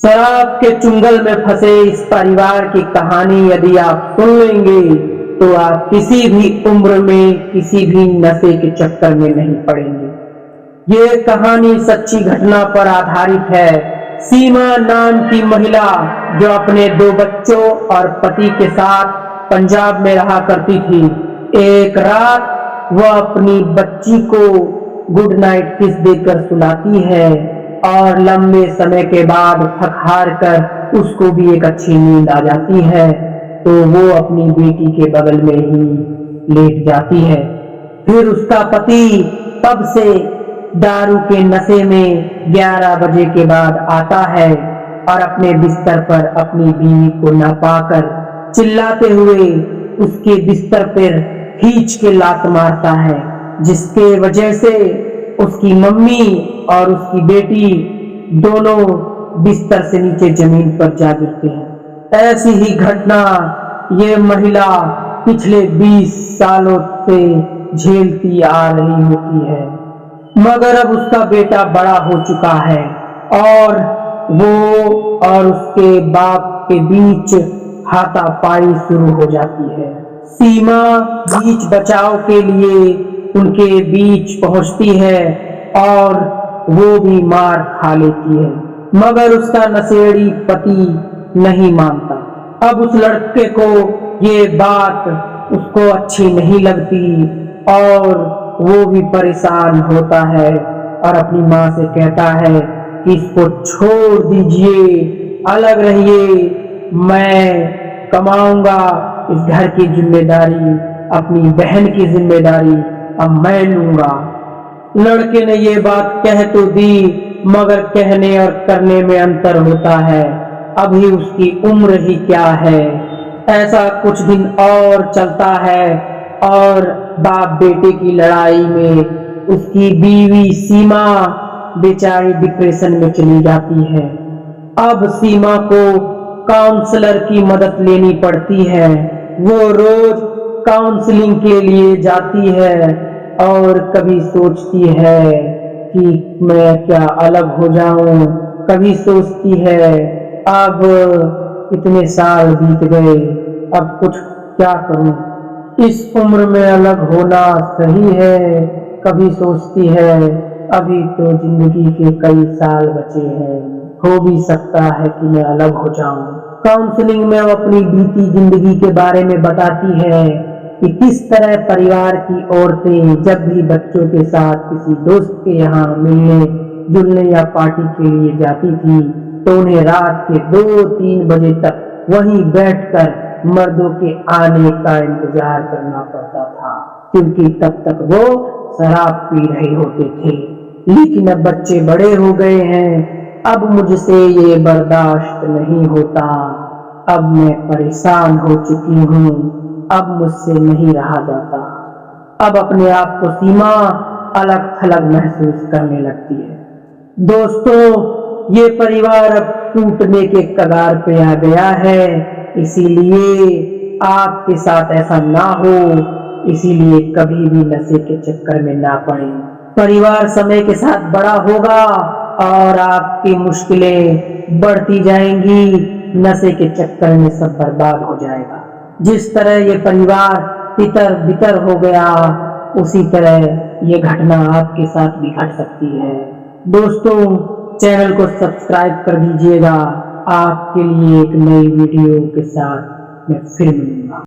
शराब के चुंगल में फंसे इस परिवार की कहानी यदि आप सुन लेंगे तो आप किसी भी उम्र में किसी भी नशे के चक्कर में नहीं पड़ेंगे। ये कहानी सच्ची घटना पर आधारित है। सीमा नाम की महिला जो अपने 2 बच्चों और पति के साथ पंजाब में रहा करती थी, एक रात वह अपनी बच्ची को गुड नाइट किस देकर सुलाती है और लंबे समय के बाद थक हार कर उसको भी एक अच्छी नींद आ जाती है, तो वो अपनी बेटी के बगल में ही लेट जाती है। फिर उसका पति तब से दारू के नशे में 11 बजे के बाद आता है और अपने बिस्तर पर अपनी बीवी को ना पाकर चिल्लाते हुए उसके बिस्तर पर खींच के लात मारता है, जिसके वजह से उसकी मम्मी और उसकी बेटी दोनों बिस्तर से नीचे जमीन पर जा गिरते हैं। ऐसी ही घटना ये महिला पिछले 20 सालों से झेलती आ रही होती है, मगर अब उसका बेटा बड़ा हो चुका है और वो और उसके बाप के बीच हाथापाई शुरू हो जाती है। सीमा बीच बचाव के लिए उनके बीच पहुंचती है और वो भी मार खा लेती है, मगर उसका नशेड़ी पति नहीं मानता। अब उस लड़के को ये बात उसको अच्छी नहीं लगती और वो भी परेशान होता है और अपनी माँ से कहता है कि इसको छोड़ दीजिए, अलग रहिए, मैं कमाऊंगा, इस घर की जिम्मेदारी, अपनी बहन की जिम्मेदारी अब मैं लूंगा। लड़के ने ये बात कह तो दी, मगर कहने और करने में अंतर होता है। अभी उसकी उम्र ही क्या है। ऐसा कुछ दिन और चलता है और बाप बेटे की लड़ाई में उसकी बीवी सीमा बेचारी डिप्रेशन में चली जाती है। अब सीमा को काउंसलर की मदद लेनी पड़ती है। वो रोज काउंसलिंग के लिए जाती है और कभी सोचती है कि मैं क्या अलग हो जाऊं, कभी सोचती है अब इतने साल बीत गए, अब कुछ क्या करूं, इस उम्र में अलग होना सही है। कभी सोचती है अभी तो जिंदगी के कई साल बचे हैं, हो भी सकता है कि मैं अलग हो जाऊं। काउंसलिंग में वो अपनी बीती जिंदगी के बारे में बताती है कि किस तरह परिवार की औरतें जब भी बच्चों के साथ किसी दोस्त के यहाँ मिलने जुलने या पार्टी के लिए जाती थी तो उन्हें रात के 2-3 बजे तक वहीं बैठकर मर्दों के आने का इंतजार करना पड़ता था, क्योंकि तब तक वो शराब पी रहे होते थे। लेकिन अब बच्चे बड़े हो गए हैं, अब मुझसे ये बर्दाश्त नहीं होता, अब मैं परेशान हो चुकी हूँ, अब मुझसे नहीं रहा जाता। अब अपने आप को सीमा अलग थलग महसूस करने लगती है। दोस्तों, ये परिवार अब टूटने के कगार पे आ गया है, इसीलिए आपके साथ ऐसा ना हो, इसीलिए कभी भी नशे के चक्कर में ना पड़े। परिवार समय के साथ बड़ा होगा और आपकी मुश्किलें बढ़ती जाएंगी, नशे के चक्कर में सब बर्बाद हो जाएगा। जिस तरह ये परिवार तितर बितर हो गया, उसी तरह ये घटना आपके साथ भी घट सकती है। दोस्तों, चैनल को सब्सक्राइब कर दीजिएगा। आपके लिए एक नई वीडियो के साथ मैं फिर मिलूंगा।